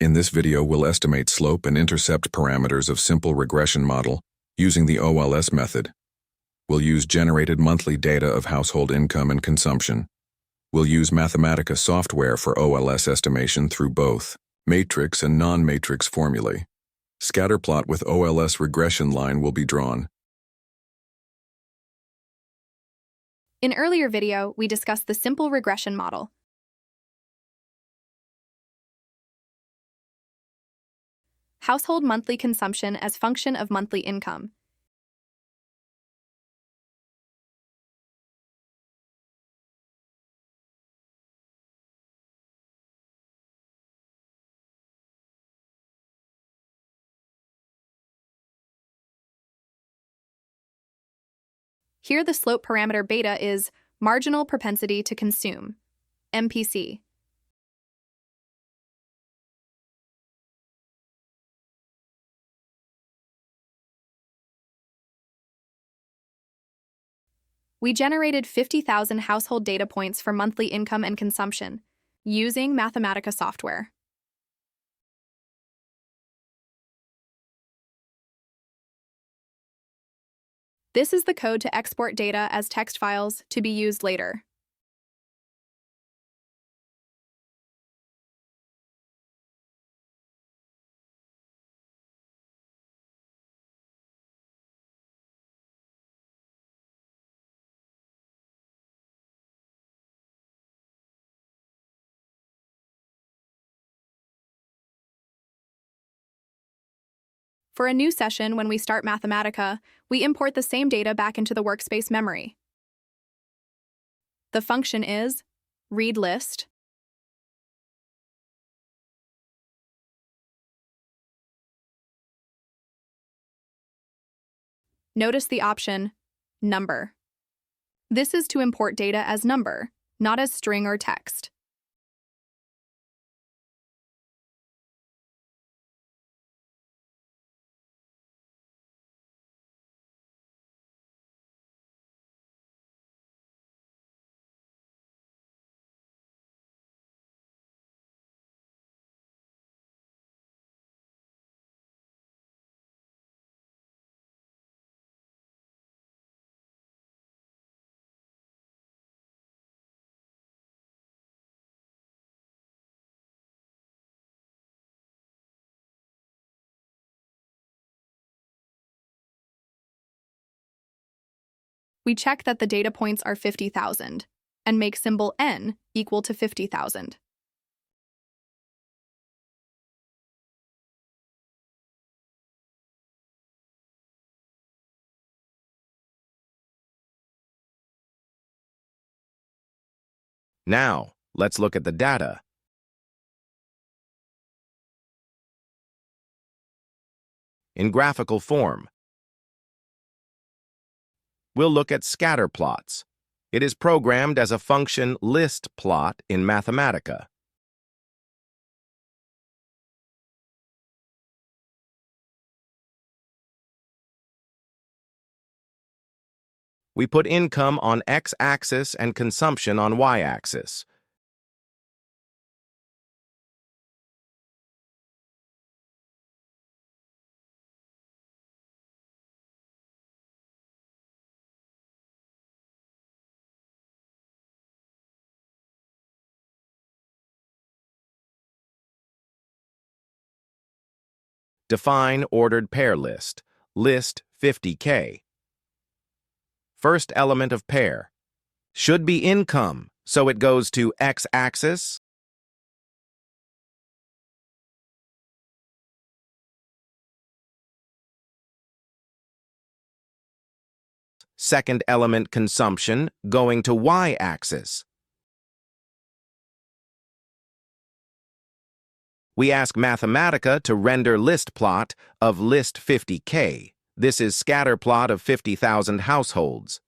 In this video, we'll estimate slope and intercept parameters of simple regression model using the OLS method. We'll use generated monthly data of household income and consumption. We'll use Mathematica software for OLS estimation through both matrix and non-matrix formulae. Scatterplot with OLS regression line will be drawn. In earlier video, we discussed the simple regression model. Household monthly consumption as function of monthly income. Here the slope parameter beta is marginal propensity to consume, MPC. We generated 50,000 household data points for monthly income and consumption using Mathematica software. This is the code to export data as text files to be used later. For a new session, when we start Mathematica, we import the same data back into the workspace memory. The function is readList. Notice the option number. This is to import data as number, not as string or text. We check that the data points are 50,000 and make symbol n equal to 50,000. Now, let's look at the data. In graphical form, we'll look at scatter plots. It is programmed as a function list plot in Mathematica. We put income on x-axis and consumption on y-axis. Define ordered pair list. List 50K. First element of pair should be income, so it goes to x-axis. Second element consumption going to y-axis. We ask Mathematica to render list plot of list 50K. This is scatter plot of 50,000 households.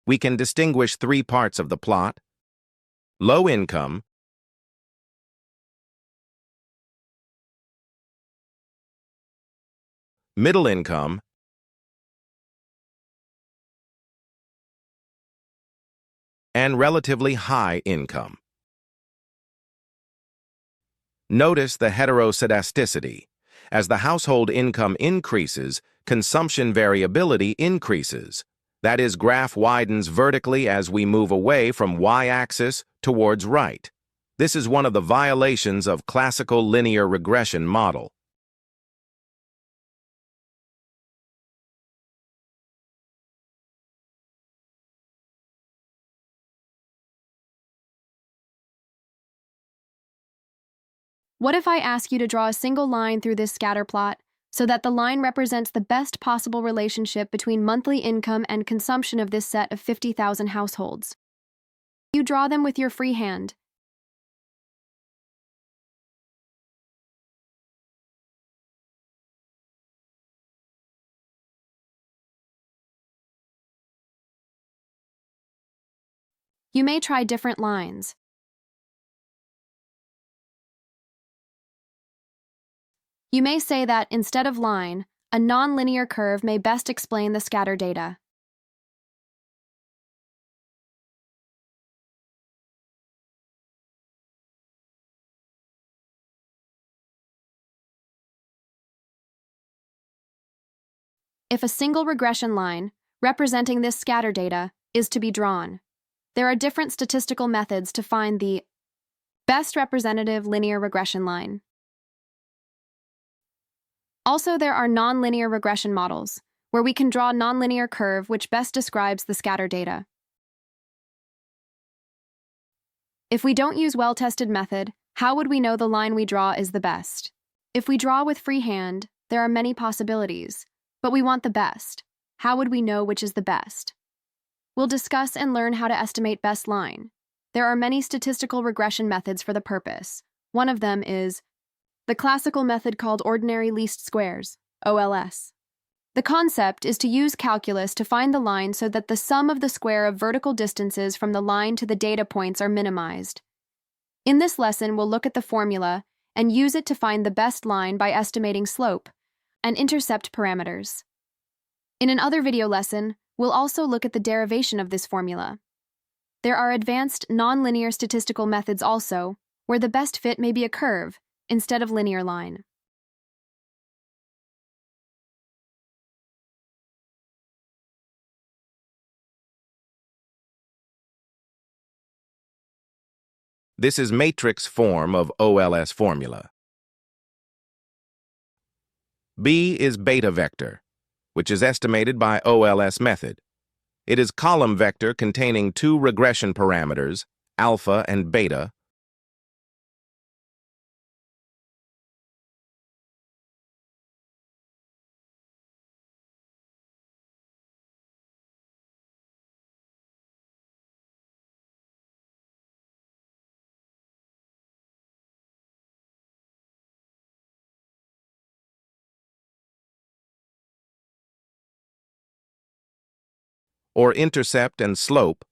We can distinguish three parts of the plot: low income, middle income, and relatively high income. Notice the heteroscedasticity. As the household income increases, consumption variability increases. That is, graph widens vertically as we move away from y-axis towards right. This is one of the violations of classical linear regression model. What if I ask you to draw a single line through this scatter plot so that the line represents the best possible relationship between monthly income and consumption of this set of 50,000 households? You draw them with your free hand. You may try different lines. You may say that, instead of line, a nonlinear curve may best explain the scatter data. If a single regression line, representing this scatter data, is to be drawn, there are different statistical methods to find the best representative linear regression line. Also, there are nonlinear regression models, where we can draw a nonlinear curve which best describes the scatter data. If we don't use well-tested method, how would we know the line we draw is the best? If we draw with free hand, there are many possibilities, but we want the best. How would we know which is the best? We'll discuss and learn how to estimate best line. There are many statistical regression methods for the purpose. One of them is the classical method called ordinary least squares, OLS. The concept is to use calculus to find the line so that the sum of the square of vertical distances from the line to the data points are minimized. In this lesson, we'll look at the formula and use it to find the best line by estimating slope and intercept parameters. In another video lesson, we'll also look at the derivation of this formula. There are advanced nonlinear statistical methods also, where the best fit may be a curve instead of linear line. This is matrix form of OLS formula. B is beta vector, which is estimated by OLS method. It is column vector containing two regression parameters, alpha and beta, or intercept and slope,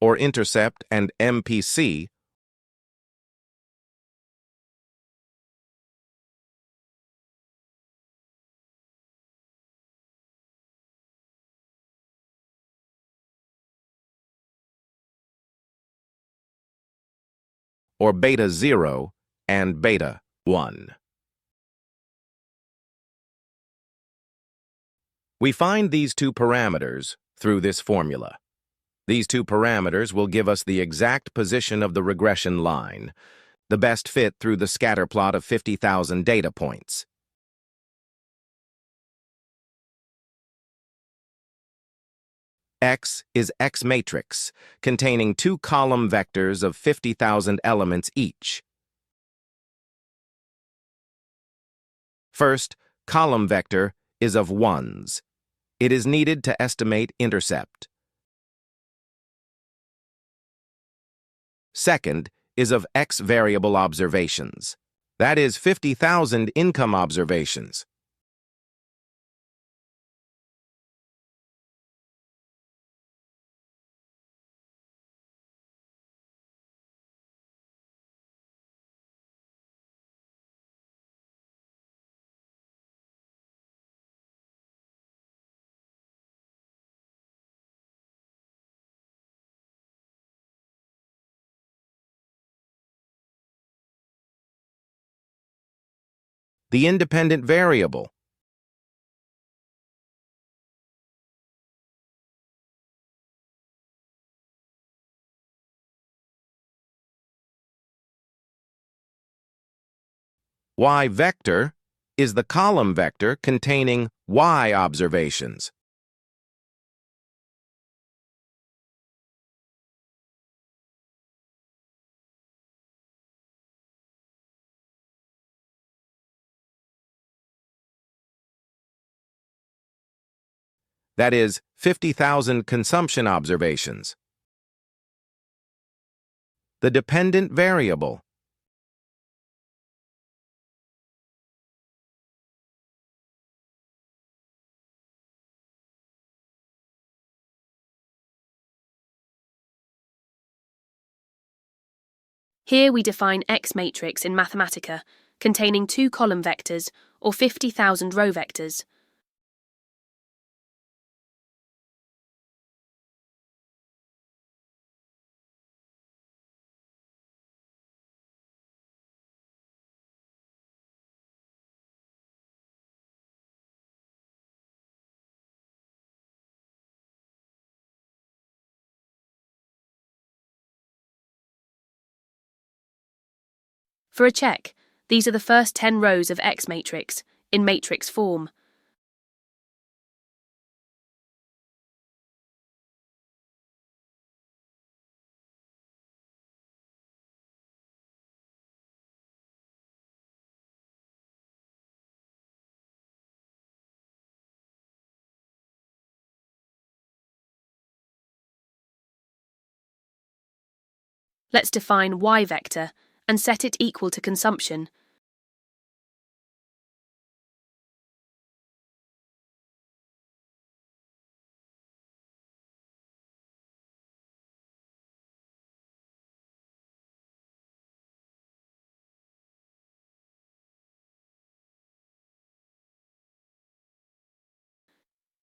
or intercept and MPC, or beta 0 and beta 1. We find these two parameters through this formula. These two parameters will give us the exact position of the regression line, the best fit through the scatter plot of 50,000 data points. X is X matrix, containing two column vectors of 50,000 elements each. First, column vector is of ones. It is needed to estimate intercept. Second is of X variable observations. That is 50,000 income observations. The independent variable. Y vector is the column vector containing Y observations. That is 50,000 consumption observations. The dependent variable. Here we define X matrix in Mathematica, containing 2 column vectors, or 50,000 row vectors. For a check, these are the first 10 rows of X matrix, in matrix form. Let's define Y vector and set it equal to consumption.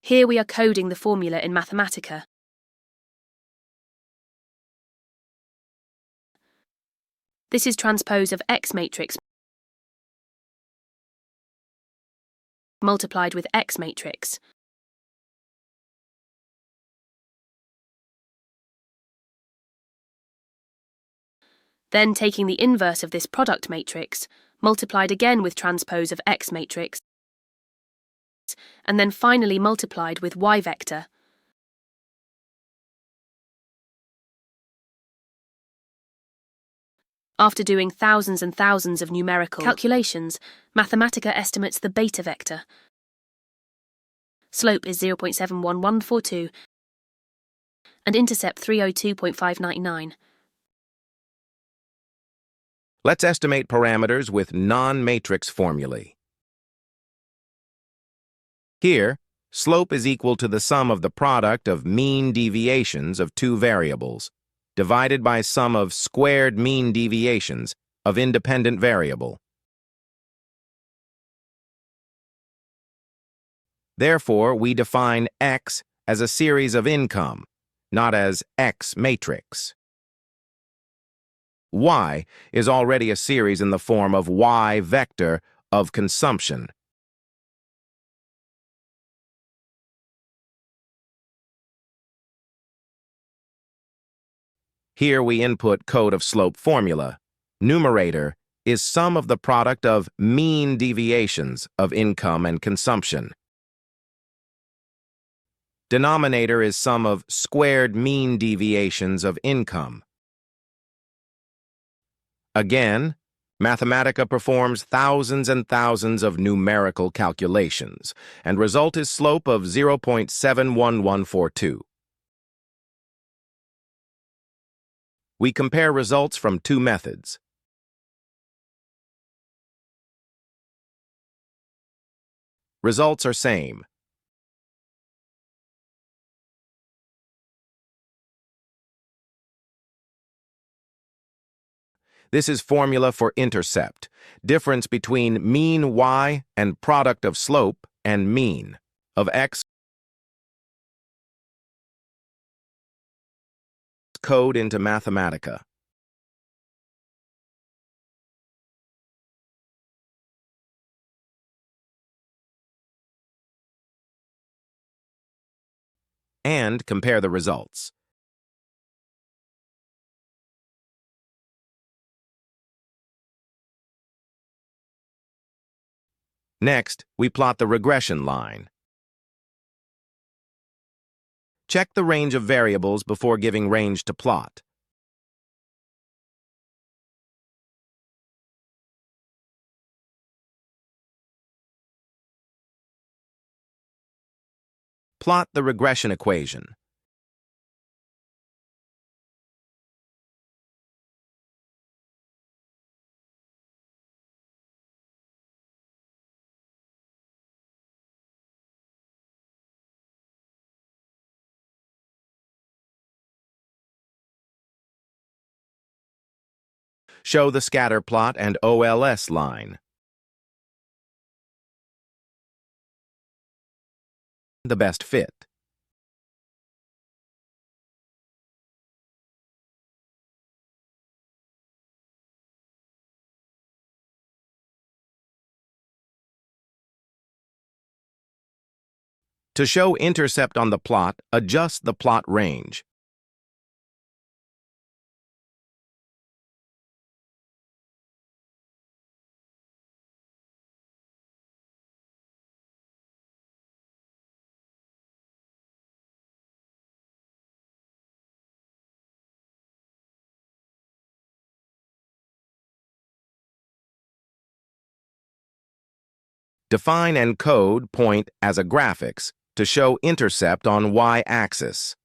Here we are coding the formula in Mathematica. This is transpose of X matrix multiplied with X matrix. Then taking the inverse of this product matrix, multiplied again with transpose of X matrix, and then finally multiplied with Y vector. After doing thousands and thousands of numerical calculations, Mathematica estimates the beta vector. Slope is 0.71142 and intercept 302.599. Let's estimate parameters with non-matrix formulae. Here, slope is equal to the sum of the product of mean deviations of 2 variables, divided by sum of squared mean deviations of independent variable. Therefore, we define X as a series of income, not as X matrix. Y is already a series in the form of Y vector of consumption. Here we input code of slope formula. Numerator is sum of the product of mean deviations of income and consumption. Denominator is sum of squared mean deviations of income. Again, Mathematica performs thousands and thousands of numerical calculations, and result is slope of 0.71142. We compare results from two methods. Results are same. This is formula for intercept, difference between mean y and product of slope and mean of x. Code into Mathematica. And compare the results. Next, we plot the regression line. Check the range of variables before giving range to plot. Plot the regression equation. Show the scatter plot and OLS line. The best fit. To show intercept on the plot, adjust the plot range. Define and code point as a graphics to show intercept on y-axis.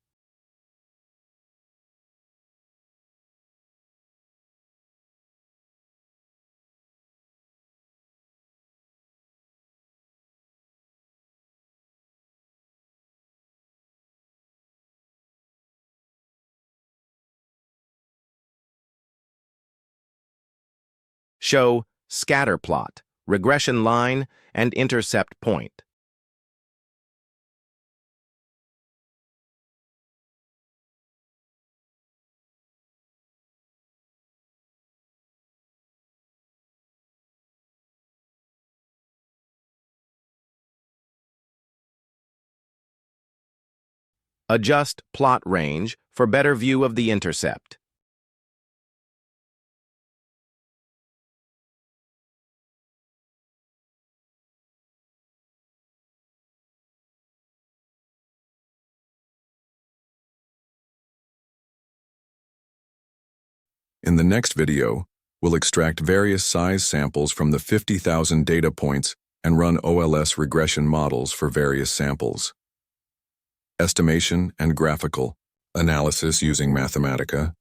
Show scatter plot, regression line, and intercept point. Adjust plot range for better view of the intercept. In the next video, we'll extract various size samples from the 50,000 data points and run OLS regression models for various samples. Estimation and graphical analysis using Mathematica,